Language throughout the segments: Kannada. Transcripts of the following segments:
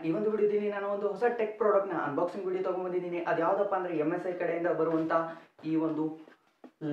ಈ ಒಂದು ವಿಡಿಯೋದಲ್ಲಿ ನಾನು ಒಂದು ಹೊಸ ಟೆಕ್ ಪ್ರಾಡಕ್ಟ್ನ ಅನ್ಬಾಕ್ಸಿಂಗ್ ವಿಡಿಯೋ ತಗೊಂಡ್ಬಂದಿದ್ದೀನಿ. ಅದು ಯಾವುದಪ್ಪ ಅಂದರೆ MSI ಕಡೆಯಿಂದ ಬರುವಂಥ ಈ ಒಂದು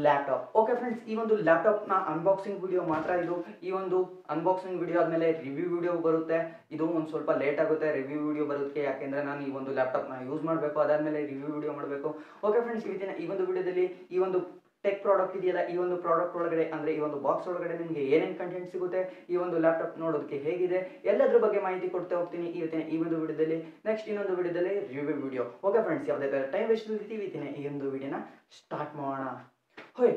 ಲ್ಯಾಪ್ಟಾಪ್. ಓಕೆ ಫ್ರೆಂಡ್ಸ್, ಈ ಒಂದು ಲ್ಯಾಪ್ಟಾಪ್ನ ಅನ್ಬಾಕ್ಸಿಂಗ್ ವಿಡಿಯೋ ಮಾತ್ರ ಇದು. ಈ ಒಂದು ಅನ್ಬಾಕ್ಸಿಂಗ್ ವಿಡಿಯೋ ಆದಮೇಲೆ ರಿವ್ಯೂ ವಿಡಿಯೋ ಬರುತ್ತೆ. ಇದು ಒಂದು ಸ್ವಲ್ಪ ಲೇಟ್ ಆಗುತ್ತೆ ರಿವ್ಯೂ ವಿಡಿಯೋ ಬರೋದಕ್ಕೆ, ಯಾಕೆಂದರೆ ನಾನು ಈ ಒಂದು ಲ್ಯಾಪ್ಟಾಪ್ನ ಯೂಸ್ ಮಾಡಬೇಕು, ಅದಾದಮೇಲೆ ರಿವ್ಯೂ ವಿಡಿಯೋ ಮಾಡಬೇಕು. ಓಕೆ ಫ್ರೆಂಡ್ಸ್, ಈ ಒಂದು ವಿಡಿಯೋದಲ್ಲಿ ಈ ಒಂದು ಟೆಕ್ ಪ್ರಾಡಕ್ಟ್ ಇದೆಯಲ್ಲ, ಈ ಒಂದು ಪ್ರಾಡಕ್ಟ್ ಒಳಗಡೆ ಅಂದರೆ ಈ ಒಂದು ಬಾಕ್ಸ್ ಒಳಗಡೆ ನಿಮಗೆ ಏನೇನು ಕಂಟೆಂಟ್ ಸಿಗುತ್ತೆ, ಈ ಒಂದು ಲ್ಯಾಪ್ಟಾಪ್ ನೋಡೋದಕ್ಕೆ ಹೇಗಿದೆ, ಎಲ್ಲದ್ರ ಬಗ್ಗೆ ಮಾಹಿತಿ ಕೊಡ್ತಾ ಹೋಗ್ತೀನಿ ಈ ಒಂದು ವಿಡಿಯೋದಲ್ಲಿ. ನೆಕ್ಸ್ಟ್ ಇನ್ನೊಂದು ವಿಡಿಯೋದಲ್ಲಿ ರಿವ್ಯೂ ವಿಡಿಯೋ. ಓಕೆ ಫ್ರೆಂಡ್ಸ್, ಯಾವುದೇ ಥರ ಟೈಮ್ ವೇಸ್ಟ್ ಇರ್ತೀವಿ ಈ ಒಂದು ವಿಡಿಯೋನ ಸ್ಟಾರ್ಟ್ ಮಾಡೋಣ. ಹೋಯ್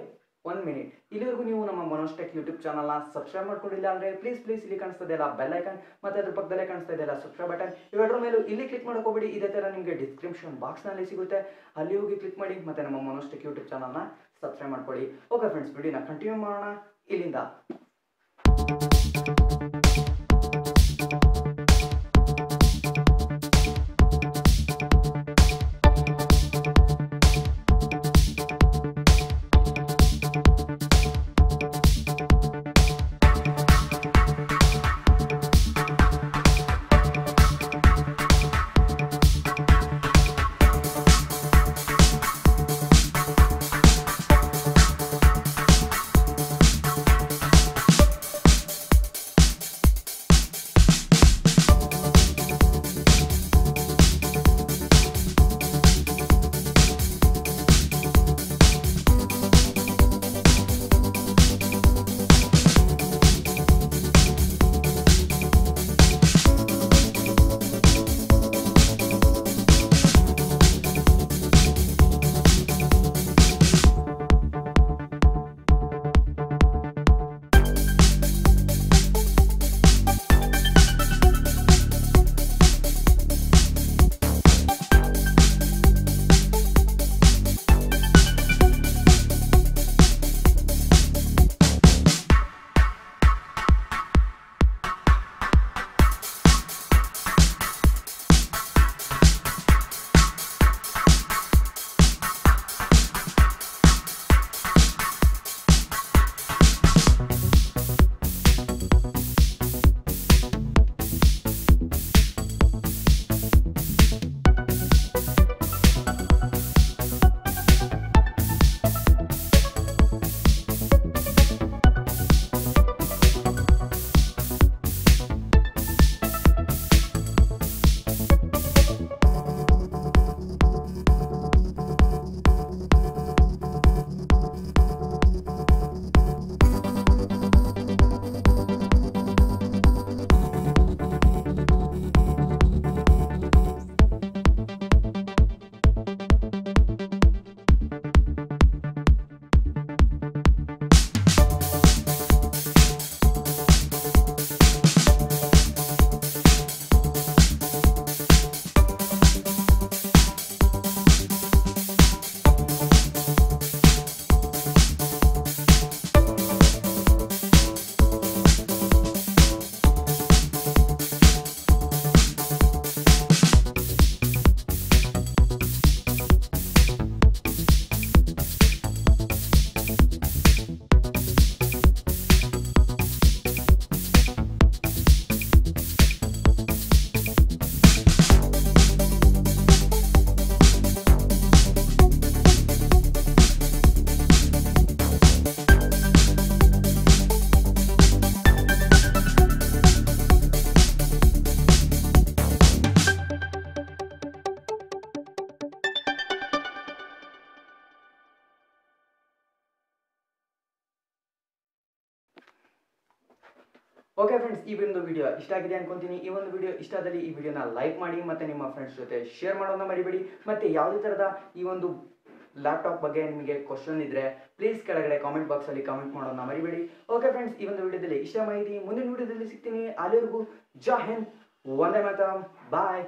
1 ಮಿನಿಟ್, ಇಲ್ಲಿವರೆಗೂ ನೀವು ನಮ್ಮ ಮನೋಜ್ ಟೆಕ್ ಯೂಟ್ಯೂಬ್ ಚಾನಲ್ನ ಸಬ್ಸ್ಕ್ರೈಬ್ ಮಾಡ್ಕೊಂಡಿಲ್ಲ ಅಂದರೆ ಪ್ಲೀಸ್ ಇಲ್ಲಿ ಕಾಣಿಸ್ತಾ ಇದೆಯಲ್ಲ ಬೆಲ್ ಐಕನ್ ಮತ್ತು ಅದ್ರ ಪಕ್ಕದಲ್ಲೇ ಕಾಣಿಸ್ತಾ ಇದೆಯಲ್ಲ ಸಬ್ಸ್ಕ್ರೈಬ್ ಬಟನ್, ಇವೆರಡರ ಮೇಲೂ ಇಲ್ಲಿ ಕ್ಲಿಕ್ ಮಾಡ್ಕೋಬೇಡಿ. ಇದೇ ಥರ ನಿಮಗೆ ಡಿಸ್ಕ್ರಿಪ್ಷನ್ ಬಾಕ್ಸ್ನಲ್ಲಿ ಸಿಗುತ್ತೆ, ಅಲ್ಲಿ ಹೋಗಿ ಕ್ಲಿಕ್ ಮಾಡಿ ಮತ್ತು ನಮ್ಮ ಮನೋಜ್ ಟೆಕ್ ಯೂಟ್ಯೂಬ್ ಚಾನಲ್ನ ಸಬ್ಸ್ಕ್ರೈಬ್ ಮಾಡ್ಕೊಳ್ಳಿ. ಓಕೆ ಫ್ರೆಂಡ್ಸ್, ವಿಡಿಯೋನ ಕಂಟಿನ್ಯೂ ಮಾಡೋಣ ಇಲ್ಲಿಂದ. ಓಕೆ ಫ್ರೆಂಡ್ಸ್, ಈ ಒಂದು ವಿಡಿಯೋ ಇಷ್ಟ ಆಗಿದೆ ಅನ್ಕೊಂತೀನಿ. ಈ ಒಂದು ವಿಡಿಯೋ ಇಷ್ಟ ಆದಲ್ಲಿ ಈ ವಿಡಿಯೋನ ಲೈಕ್ ಮಾಡಿ ಮತ್ತು ನಿಮ್ಮ ಫ್ರೆಂಡ್ಸ್ ಜೊತೆ ಶೇರ್ ಮಾಡೋದನ್ನ ಮರಿಬೇಡಿ. ಮತ್ತು ಯಾವುದೇ ಥರದ ಈ ಒಂದು ಲ್ಯಾಪ್ಟಾಪ್ ಬಗ್ಗೆ ನಿಮಗೆ ಕ್ವಶನ್ ಇದ್ದರೆ ಪ್ಲೀಸ್ ಕೆಳಗಡೆ ಕಾಮೆಂಟ್ ಬಾಕ್ಸಲ್ಲಿ ಕಾಮೆಂಟ್ ಮಾಡೋದನ್ನ ಮರಿಬೇಡಿ. ಓಕೆ ಫ್ರೆಂಡ್ಸ್, ಈ ಒಂದು ವಿಡಿಯೋದಲ್ಲಿ ಇಷ್ಟ ಮಾಹಿತಿ ಮುಂದಿನ ವಿಡಿಯೋದಲ್ಲಿ ಸಿಗ್ತೀನಿ. ಅಲ್ಲಿವರೆಗೂ ಜೈ ಹಿಂದ್, ವಂದೇ ಮಾತರಂ, ಬಾಯ್.